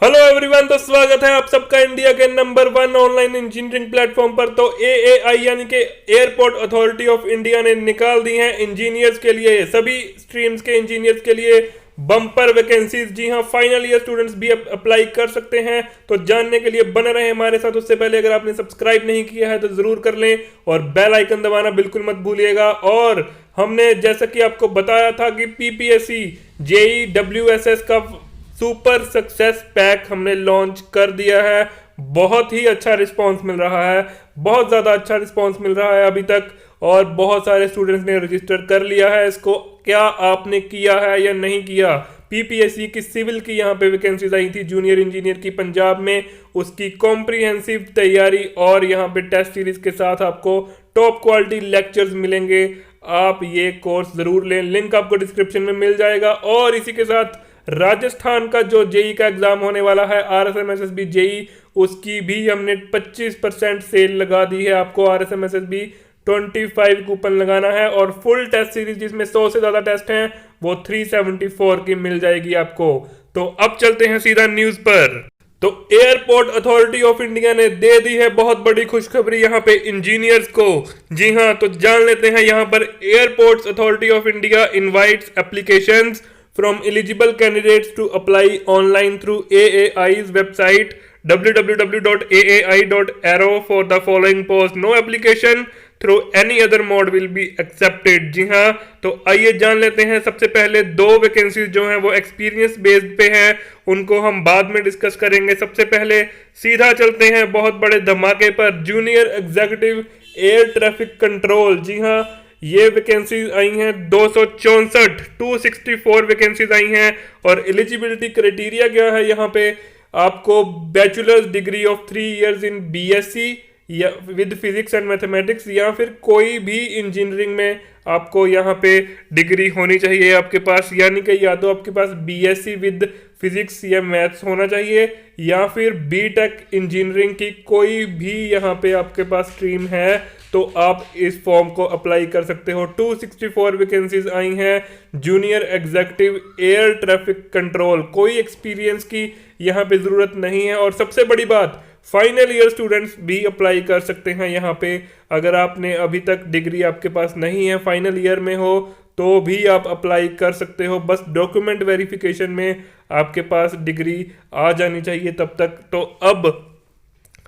Hello everyone, तो स्वागत है आप सबका इंडिया के नंबर 1 ऑनलाइन इंजीनियरिंग प्लेटफॉर्म पर। तो एएआई यानी कि एयरपोर्ट अथॉरिटी ऑफ इंडिया ने निकाल दी हैं इंजीनियर्स के लिए, सभी स्ट्रीम्स के इंजीनियर्स के लिए बम्पर वैकेंसीज। जी हाँ, फाइनल ईयर स्टूडेंट्स भी अप्लाई कर सकते हैं। तो जानने के लिए बने रहे हमारे साथ। उससे पहले अगर आपने सब्सक्राइब नहीं किया है तो जरूर कर लें और बेल आइकन दबाना बिल्कुल मत भूलिएगा। और हमने जैसा कि आपको बताया था कि पीपीएससी जेई डब्ल्यूएसएस का सुपर सक्सेस पैक हमने लॉन्च कर दिया है। बहुत ही अच्छा रिस्पांस मिल रहा है, बहुत ज़्यादा अच्छा रिस्पांस मिल रहा है अभी तक, और बहुत सारे स्टूडेंट्स ने रजिस्टर कर लिया है इसको। क्या आपने किया है या नहीं किया? पीपीएससी की सिविल की यहाँ पे वैकेंसीज आई थी जूनियर इंजीनियर की पंजाब में, उसकी कॉम्प्रिहेंसिव तैयारी और यहाँ पे टेस्ट सीरीज के साथ आपको टॉप क्वालिटी लेक्चर्स मिलेंगे। आप ये कोर्स जरूर लें, लिंक आपको डिस्क्रिप्शन में मिल जाएगा। और इसी के साथ राजस्थान का जो जेई का एग्जाम होने वाला है, आरएसएमएसएसबी जेई, उसकी भी हमने 25% सेल लगा दी है। आपको आरएसएमएसएसबी 25 कूपन लगाना है और फुल टेस्ट सीरीज जिसमें 100 से ज्यादा टेस्ट हैं वो 374 की मिल जाएगी आपको। तो अब चलते हैं सीधा न्यूज पर। तो एयरपोर्ट अथॉरिटी ऑफ इंडिया ने दे दी है बहुत बड़ी खुशखबरी यहाँ पे इंजीनियर्स को। जी हाँ, तो जान लेते हैं यहाँ पर। Airports authority of India invites applications from eligible candidates to apply online through AAI's website www.aai.aero for the following post. No application through any other mode will be accepted. जी हाँ, तो आइए जान लेते हैं। सबसे पहले दो वैकेंसीज जो हैं वो एक्सपीरियंस बेस्ड पे हैं, उनको हम बाद में डिस्कस करेंगे। सबसे पहले सीधा चलते हैं बहुत बड़े धमाके पर, junior executive air traffic control. जी हाँ, ये वैकेंसीज आई हैं 264 वैकेंसीज आई हैं। और एलिजिबिलिटी क्राइटेरिया क्या है यहाँ पे? आपको bachelors degree of 3 years in BSc या विद फिजिक्स एंड मैथमेटिक्स, या फिर कोई भी इंजीनियरिंग में आपको यहाँ पे डिग्री होनी चाहिए आपके पास। यानी कि या तो आपके पास बीएससी विद फिजिक्स या मैथ्स होना चाहिए, या फिर बीटेक इंजीनियरिंग की कोई भी यहाँ पे आपके पास स्ट्रीम है, तो आप इस फॉर्म को अप्लाई कर सकते हो। 264 वैकेंसीज आई हैं junior executive air traffic control. कोई एक्सपीरियंस की यहाँ पे ज़रूरत नहीं है। और सबसे बड़ी बात, फाइनल ईयर स्टूडेंट्स भी अप्लाई कर सकते हैं यहाँ पे। अगर आपने अभी तक डिग्री आपके पास नहीं है, फाइनल ईयर में हो, तो भी आप अप्लाई कर सकते हो। बस डॉक्यूमेंट वेरिफिकेशन में आपके पास डिग्री आ जानी चाहिए तब तक। तो अब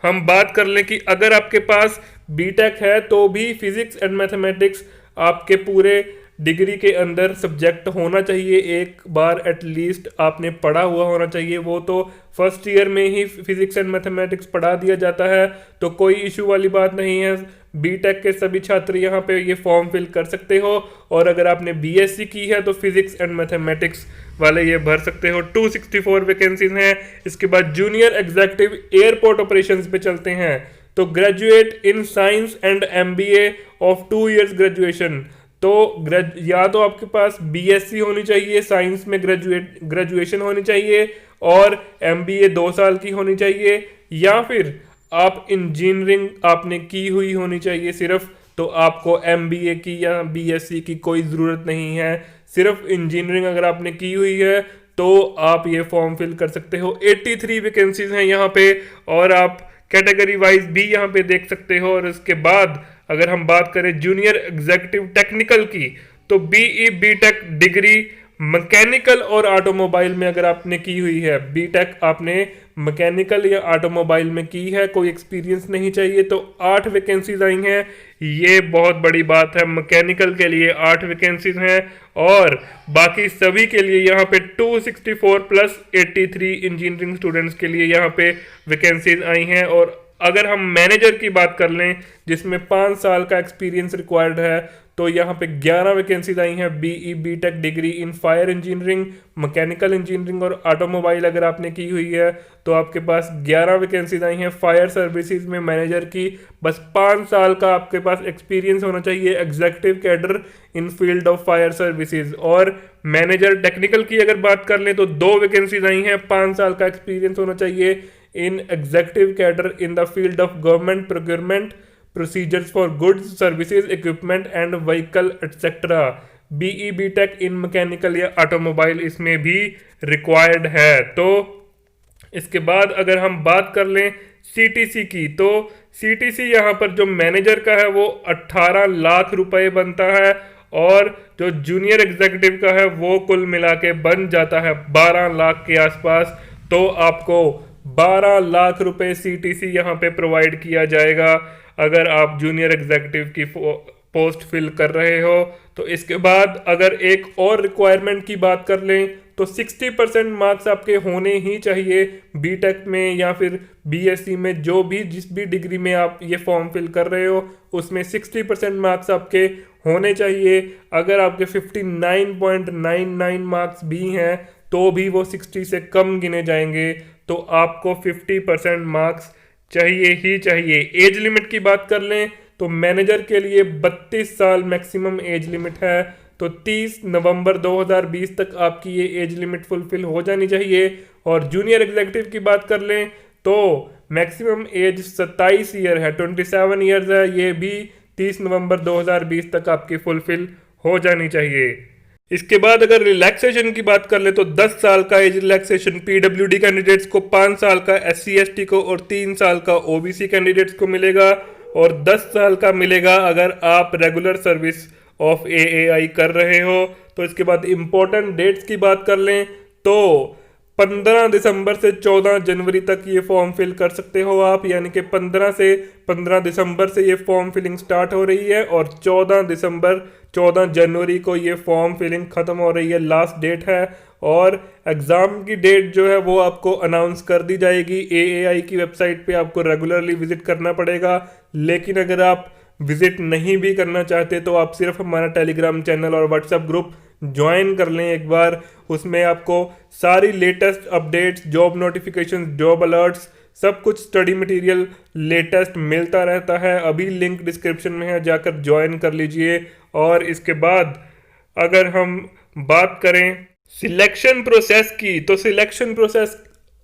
हम बात कर लें कि अगर आपके पास बीटेक है तो भी फिजिक्स एंड मैथमेटिक्स आपके पूरे डिग्री के अंदर सब्जेक्ट होना चाहिए। एक बार एटलीस्ट आपने पढ़ा हुआ होना चाहिए। वो तो फर्स्ट ईयर में ही फिजिक्स एंड मैथमेटिक्स पढ़ा दिया जाता है, तो कोई इशू वाली बात नहीं है। बीटेक के सभी छात्र यहाँ पे ये फॉर्म फिल कर सकते हो। और अगर आपने बीएससी की है तो फिजिक्स एंड मैथमेटिक्स वाले ये भर सकते हो। 264 वैकेंसीज हैं। इसके बाद जूनियर एग्जीक्यूटिव एयरपोर्ट ऑपरेशंस पे चलते हैं। तो graduate in science and MBA of 2 years graduation. तो या तो आपके पास बीएससी होनी चाहिए, साइंस में ग्रेजुएशन होनी चाहिए, और एमबीए 2 साल की होनी चाहिए, या फिर आप इंजीनियरिंग आपने की हुई होनी चाहिए सिर्फ। तो आपको एमबीए की या बीएससी की कोई ज़रूरत नहीं है, सिर्फ इंजीनियरिंग अगर आपने की हुई है तो आप ये फॉर्म फिल कर सकते हो। 83 वैकेंसीज हैं यहाँ पे, और आप कैटेगरी वाइज भी यहाँ पे देख सकते हो। और इसके बाद अगर हम बात करें जूनियर एग्जीक्यूटिव टेक्निकल की, तो बीई बीटेक डिग्री मैकेनिकल और ऑटोमोबाइल में अगर आपने की हुई है, बीटेक आपने मैकेनिकल या ऑटोमोबाइल में की है, कोई एक्सपीरियंस नहीं चाहिए, तो 8 वैकेंसीज आई हैं। ये बहुत बड़ी बात है। मैकेनिकल के लिए 8 वैकेंसीज हैं, और बाकी सभी के लिए यहाँ पे 264 प्लस 83 इंजीनियरिंग स्टूडेंट्स के लिए यहाँ पे वैकेंसीज आई हैं। और अगर हम मैनेजर की बात कर लें जिसमें 5 साल का एक्सपीरियंस रिक्वायर्ड है, तो यहाँ पे 11 वैकेंसीज आई हैं। BE BTech degree in fire engineering, mechanical engineering और ऑटोमोबाइल अगर आपने की हुई है तो आपके पास 11 वैकेंसीज आई हैं। फायर सर्विसेज में मैनेजर की बस 5 साल का आपके पास एक्सपीरियंस होना चाहिए, executive cadre in field of fire services. और मैनेजर टेक्निकल की अगर बात कर लें तो 2 वैकेंसीज आई हैं, 5 साल का एक्सपीरियंस होना चाहिए in executive cadre in the field of government procurement, procedures for goods services equipment and vehicle etcetera. BE BTech in mechanical या ऑटोमोबाइल इसमें भी रिक्वायर्ड है। तो इसके बाद अगर हम बात कर लें सीटीसी की, तो सीटीसी यहाँ पर जो मैनेजर का है वो 18 लाख रुपए बनता है, और जो जूनियर एग्जीक्यूटिव का है वो कुल मिला के बन जाता है 12 लाख के आसपास। तो आपको 12 लाख रुपए सीटीसी यहाँ पे प्रोवाइड किया जाएगा अगर आप जूनियर एग्जीक्यूटिव की पोस्ट फिल कर रहे हो। तो इसके बाद अगर एक और रिक्वायरमेंट की बात कर लें तो 60% मार्क्स आपके होने ही चाहिए बीटेक में या फिर बीएससी में, जो भी जिस भी डिग्री में आप ये फॉर्म फिल कर रहे हो उसमें 60% मार्क्स आपके होने चाहिए। अगर आपके 59.99 मार्क्स भी हैं तो भी वो 60 से कम गिने जाएंगे, तो आपको 50% मार्क्स चाहिए ही चाहिए। एज लिमिट की बात कर लें तो मैनेजर के लिए 32 साल मैक्सिमम एज लिमिट है, तो 30 नवंबर 2020 तक आपकी ये एज लिमिट फुलफिल हो जानी चाहिए। और जूनियर एग्जीक्यूटिव की बात कर लें तो मैक्सिमम एज 27 ईयर है, 27 ईयर्स है, ये भी 30 नवंबर 2020 तक आपकी फुलफिल हो जानी चाहिए। इसके बाद अगर रिलैक्सेशन की बात कर ले तो 10 साल का एज रिलैक्सेशन पीडब्ल्यूडी कैंडिडेट्स को, 5 साल का एससी एसटी को और 3 साल का ओबीसी कैंडिडेट्स को मिलेगा, और 10 साल का मिलेगा अगर आप रेगुलर सर्विस ऑफ एएआई कर रहे हो। तो इसके बाद इंपॉर्टेंट डेट्स की बात कर लें तो 15 दिसंबर से 14 जनवरी तक ये फॉर्म फिल कर सकते हो आप, यानी कि 15 दिसंबर से ये फॉर्म फिलिंग स्टार्ट हो रही है और 14 जनवरी को ये फॉर्म फिलिंग ख़त्म हो रही है, लास्ट डेट है। और एग्ज़ाम की डेट जो है वो आपको अनाउंस कर दी जाएगी, एएआई की वेबसाइट पे आपको रेगुलरली विजिट करना पड़ेगा। लेकिन अगर आप विजिट नहीं भी करना चाहते तो आप सिर्फ हमारा टेलीग्राम चैनल और व्हाट्सएप ग्रुप ज्वाइन कर लें एक बार, उसमें आपको सारी latest updates, job notifications, job alerts, सब कुछ स्टडी मटेरियल लेटेस्ट मिलता रहता है। अभी लिंक डिस्क्रिप्शन में है, जाकर ज्वाइन कर लीजिए। और इसके बाद अगर हम बात करें सिलेक्शन प्रोसेस की, तो सिलेक्शन प्रोसेस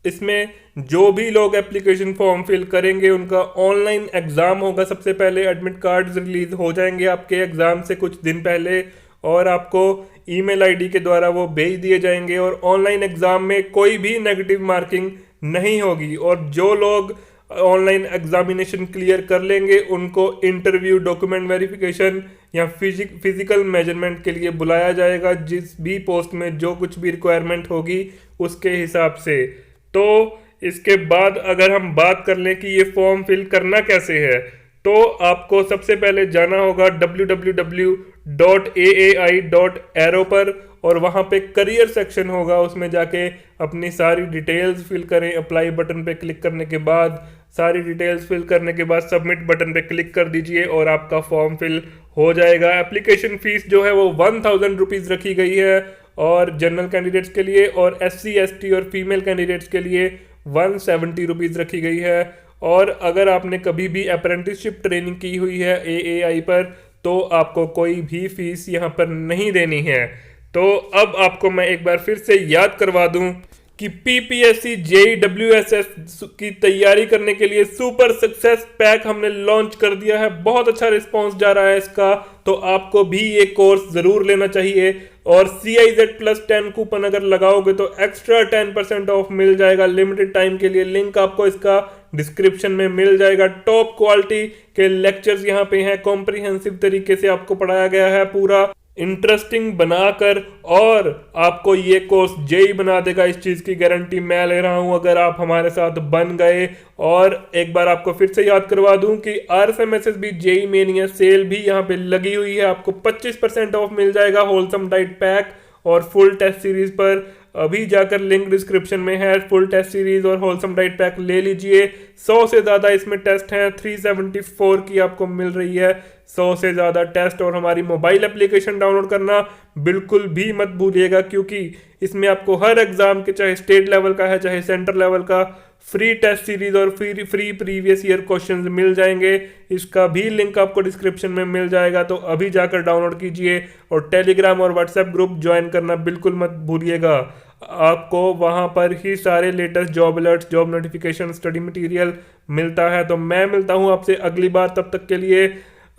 इसमें जो भी लोग एप्लीकेशन फॉर्म फिल करेंगे उनका ऑनलाइन एग्ज़ाम होगा। सबसे पहले एडमिट कार्ड्स रिलीज हो जाएंगे आपके एग्ज़ाम से कुछ दिन पहले, और आपको ईमेल आईडी के द्वारा वो भेज दिए जाएंगे। और ऑनलाइन एग्ज़ाम में कोई भी नेगेटिव मार्किंग नहीं होगी, और जो लोग ऑनलाइन एग्जामिनेशन क्लियर कर लेंगे उनको इंटरव्यू, डॉक्यूमेंट वेरिफिकेशन या फिजिकल मेजरमेंट के लिए बुलाया जाएगा, जिस भी पोस्ट में जो कुछ भी रिक्वायरमेंट होगी उसके हिसाब से। तो इसके बाद अगर हम बात कर लें कि ये फॉर्म फिल करना कैसे है, तो आपको सबसे पहले जाना होगा www.aai.aero पर, और वहाँ पे करियर सेक्शन होगा, उसमें जाके अपनी सारी डिटेल्स फिल करें। अप्लाई बटन पे क्लिक करने के बाद, सारी डिटेल्स फिल करने के बाद सबमिट बटन पे क्लिक कर दीजिए और आपका फॉर्म फिल हो जाएगा। एप्लीकेशन फीस जो है वो 1000 रुपीज़ रखी गई है और जनरल कैंडिडेट्स के लिए, और SC ST और फीमेल कैंडिडेट्स के लिए 170 रुपीज़ रखी गई है। और अगर आपने कभी भी अप्रेंटिसशिप ट्रेनिंग की हुई है एएआई पर तो आपको कोई भी फीस यहाँ पर नहीं देनी है। तो अब आपको मैं एक बार फिर से याद करवा दूं कि PPSC JEE WSS की तैयारी करने के लिए सुपर सक्सेस पैक हमने लॉन्च कर दिया है। बहुत अच्छा रिस्पांस जा रहा है इसका, तो आपको भी ये कोर्स ज़रूर लेना चाहिए। और CIZ+10 कूपन अगर लगाओगे तो एक्स्ट्रा 10% ऑफ मिल जाएगा लिमिटेड टाइम के लिए। लिंक आपको इसका डिस्क्रिप्शन में मिल जाएगा। टॉप क्वालिटी के लेक्चर्स यहाँ पे हैं, कॉम्प्रिहेंसिव तरीके से आपको पढ़ाया गया है, पूरा इंटरेस्टिंग बनाकर, और आपको ये कोर्स जेई बना देगा, इस चीज़ की गारंटी मैं ले रहा हूँ अगर आप हमारे साथ बन गए। और एक बार आपको फिर से याद करवा दूं कि RSMSSB जेई मेनिया सेल भी यहाँ पे लगी हुई है, आपको 25% ऑफ मिल जाएगा होलसम डाइट पैक और फुल टेस्ट सीरीज पर। अभी जाकर लिंक डिस्क्रिप्शन में है, फुल टेस्ट सीरीज और होलसम डाइट पैक ले लीजिए। 100 से ज़्यादा इसमें टेस्ट हैं, 374 की आपको मिल रही है 100 से ज़्यादा टेस्ट। और हमारी मोबाइल एप्लीकेशन डाउनलोड करना बिल्कुल भी मत भूलिएगा, क्योंकि इसमें आपको हर एग्ज़ाम के, चाहे स्टेट लेवल का है चाहे सेंटर लेवल का, फ्री टेस्ट सीरीज और फ्री प्रीवियस ईयर क्वेश्चंस मिल जाएंगे। इसका भी लिंक आपको डिस्क्रिप्शन में मिल जाएगा, तो अभी जाकर डाउनलोड कीजिए। और टेलीग्राम और व्हाट्सएप ग्रुप ज्वाइन करना बिल्कुल मत भूलिएगा, आपको वहाँ पर ही सारे latest job alerts, job notification, study material मिलता है। तो मैं मिलता हूँ आपसे अगली बार, तब तक के लिए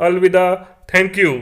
अलविदा, थैंक यू।